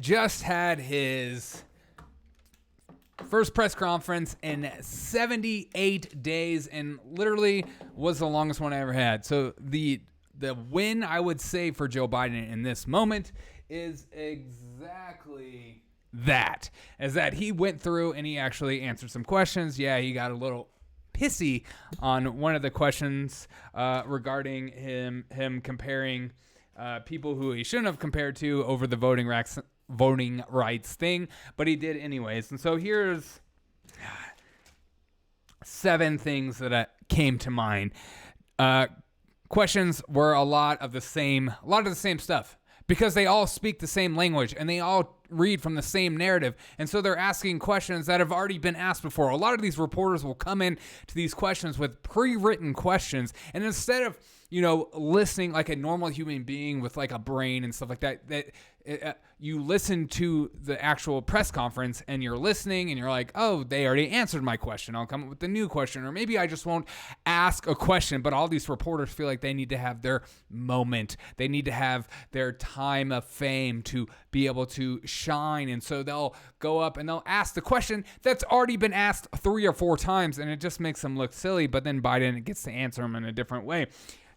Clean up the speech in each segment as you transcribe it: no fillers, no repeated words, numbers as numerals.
just had his first press conference in 78 days and literally was the longest one I ever had. So the win, I would say, for Joe Biden in this moment is exactly that. Is that he went through and he actually answered some questions. Yeah, he got a little pissy on one of the questions regarding him comparing people who he shouldn't have compared to over the voting rights thing, but he did anyways. And so here's 7 things that came to mind. Questions were a lot of the same stuff because they all speak the same language and they all read from the same narrative. And so they're asking questions that have already been asked before. A lot of these reporters will come in to these questions with pre-written questions. And instead of, listening like a normal human being with like a brain and stuff like that, you listen to the actual press conference and you're listening and you're like, oh, they already answered my question. I'll come up with a new question. Or maybe I just won't ask a question. But all these reporters feel like they need to have their moment. They need to have their time of fame to be able to shine. And so they'll go up and they'll ask the question that's already been asked 3 or 4 times. And it just makes them look silly. But then Biden gets to answer them in a different way.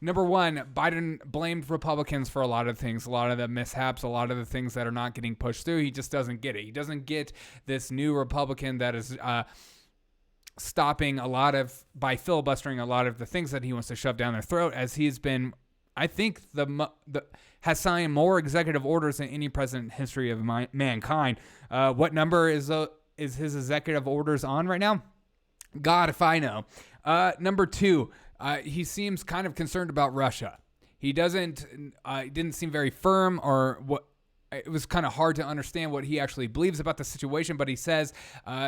Number 1, Biden blamed Republicans for a lot of things, a lot of the mishaps, a lot of the things that are not getting pushed through. He just doesn't get it. He doesn't get this new Republican that is stopping by filibustering a lot of the things that he wants to shove down their throat, as he's been, I think, has signed more executive orders than any president in the history of mankind. What number is his executive orders on right now? God, if I know. Number 2, he seems kind of concerned about Russia. He didn't seem very firm, or what. It was kind of hard to understand what he actually believes about the situation, but he says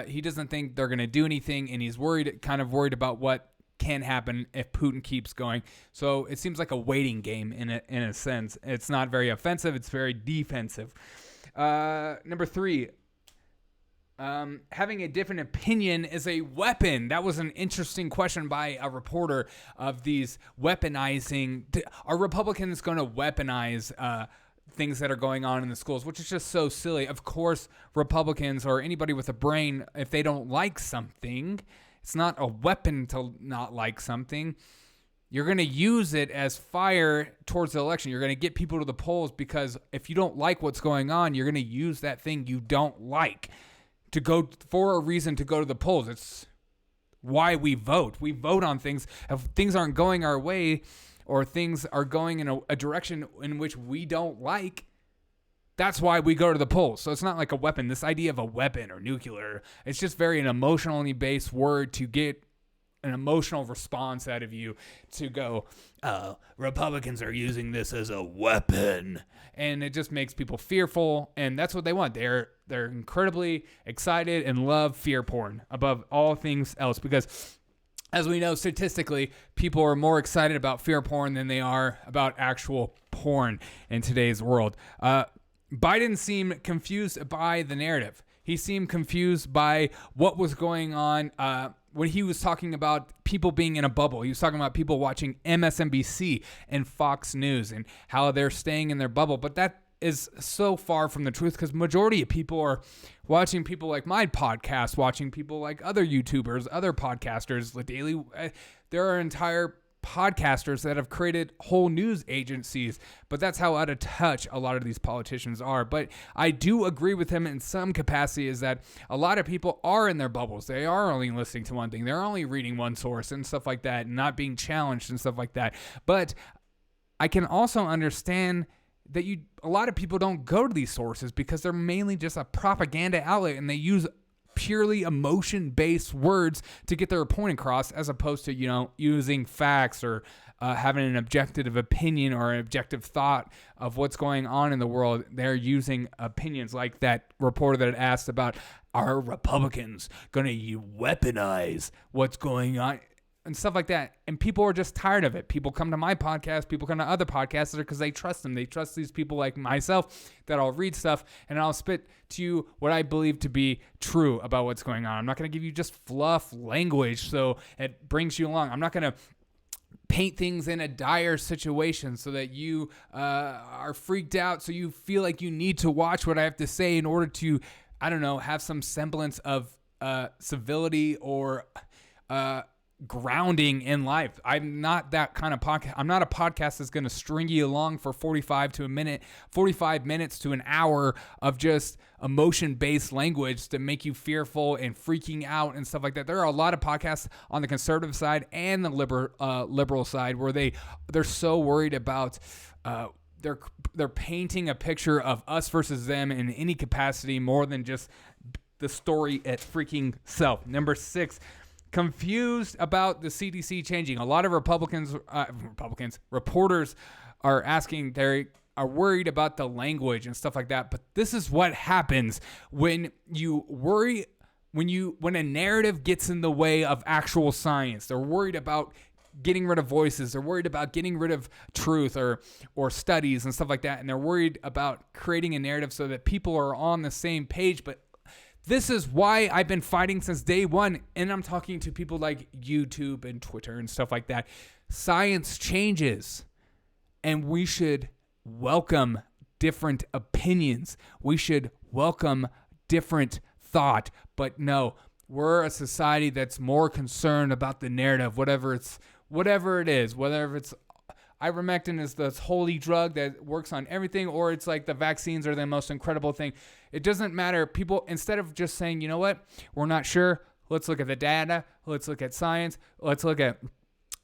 he doesn't think they're going to do anything, and he's kind of worried about what can happen if Putin keeps going. So it seems like a waiting game in a sense. It's not very offensive. It's very defensive. Number 3, having a different opinion is a weapon. That was an interesting question by a reporter of these weaponizing. Are Republicans going to weaponize things that are going on in the schools, which is just so silly. Of course, Republicans or anybody with a brain, if they don't like something, it's not a weapon to not like something. You're going to use it as fire towards the election. You're going to get people to the polls because if you don't like what's going on, you're going to use that thing you don't like to go for a reason to go to the polls. It's why we vote. We vote on things. If things aren't going our way or things are going in a direction in which we don't like, that's why we go to the polls. So it's not like a weapon. This idea of a weapon or nuclear, it's just very an emotionally based word to get an emotional response out of you to go, Republicans are using this as a weapon. And it just makes people fearful. And that's what they want. They're incredibly excited and love fear porn above all things else. Because as we know, statistically, people are more excited about fear porn than they are about actual porn in today's world. Biden seemed confused by the narrative. He seemed confused by what was going on when he was talking about people being in a bubble. He was talking about people watching MSNBC and Fox News and how they're staying in their bubble. But that is so far from the truth because majority of people are watching people like my podcast, watching people like other YouTubers, other podcasters. There are entire podcasters that have created whole news agencies, but that's how out of touch a lot of these politicians are. But I do agree with him in some capacity is that a lot of people are in their bubbles. They are only listening to one thing. They're only reading one source and stuff like that, and not being challenged and stuff like that. But I can also understand that a lot of people don't go to these sources because they're mainly just a propaganda outlet and they use purely emotion-based words to get their point across, as opposed to using facts or having an objective opinion or an objective thought of what's going on in the world. They're using opinions like that reporter that asked about, are Republicans going to weaponize what's going on and stuff like that. And people are just tired of it. People come to my podcast, people come to other podcasters because they trust them. They trust these people like myself that I'll read stuff and I'll spit to you what I believe to be true about what's going on. I'm not going to give you just fluff language so it brings you along. I'm not going to paint things in a dire situation so that you are freaked out, so you feel like you need to watch what I have to say in order to, I don't know, have some semblance of civility or grounding in life. I'm not that kind of podcast. I'm not a podcast that's going to string you along for 45 minutes to an hour of just emotion-based language to make you fearful and freaking out and stuff like that. There are a lot of podcasts on the conservative side and the liberal side where they're so worried about they're painting a picture of us versus them in any capacity more than just the story at freaking self. Number 6, confused about the CDC changing. A lot of reporters are asking, they are worried about the language and stuff like that. But this is what happens when you worry, when a narrative gets in the way of actual science. They're worried about getting rid of voices. They're worried about getting rid of truth or studies and stuff like that. And they're worried about creating a narrative so that people are on the same page. But this is why I've been fighting since day one, and I'm talking to people like YouTube and Twitter and stuff like that. Science changes, and we should welcome different opinions. We should welcome different thought. But no, we're a society that's more concerned about the narrative, whatever it is, whether it's ivermectin is this holy drug that works on everything, or it's like the vaccines are the most incredible thing. It doesn't matter. People, instead of just saying, you know what, we're not sure, let's look at the data, let's look at science, let's look at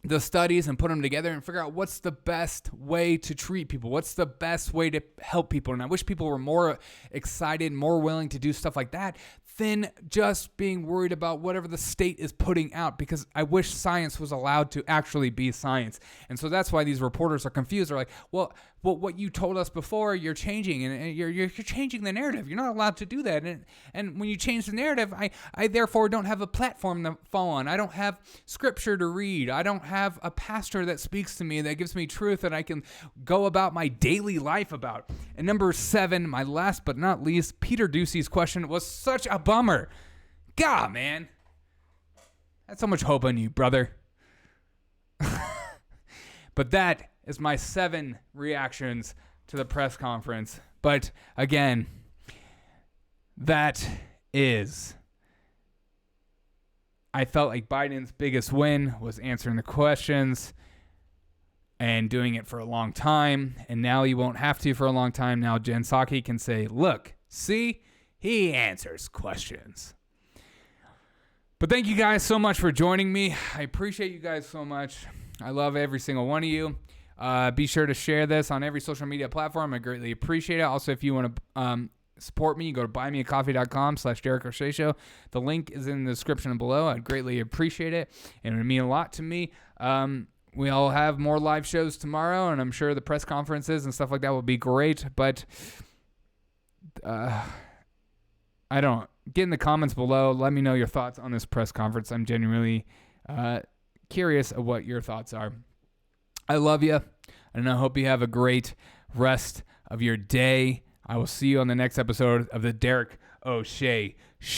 the studies and put them together and figure out what's the best way to treat people, what's the best way to help people. And I wish people were more excited, more willing to do stuff like that than just being worried about whatever the state is putting out, because I wish science was allowed to actually be science. And so that's why these reporters are confused. They're like, well, what you told us before, you're changing, and you're changing the narrative. You're not allowed to do that. And when you change the narrative, I therefore don't have a platform to fall on. I don't have scripture to read. I don't have a pastor that speaks to me, that gives me truth that I can go about my daily life about. And number 7, my last but not least, Peter Ducey's question was such a bummer. God, man. I had so much hope in you, brother. But that is my 7 reactions to the press conference. But again, I felt like Biden's biggest win was answering the questions and doing it for a long time. And now he won't have to for a long time. Now Jen Psaki can say, look, see, he answers questions. But thank you guys so much for joining me. I appreciate you guys so much. I love every single one of you. Be sure to share this on every social media platform. I greatly appreciate it. Also, if you want to support me, you go to buymeacoffee.com/Derek O'Shea Show. The link is in the description below. I'd greatly appreciate it, and it would mean a lot to me. We all have more live shows tomorrow, and I'm sure the press conferences and stuff like that will be great. But I don't. Get in the comments below. Let me know your thoughts on this press conference. I'm genuinely curious of what your thoughts are. I love you, and I hope you have a great rest of your day. I will see you on the next episode of the Derek O'Shea Show.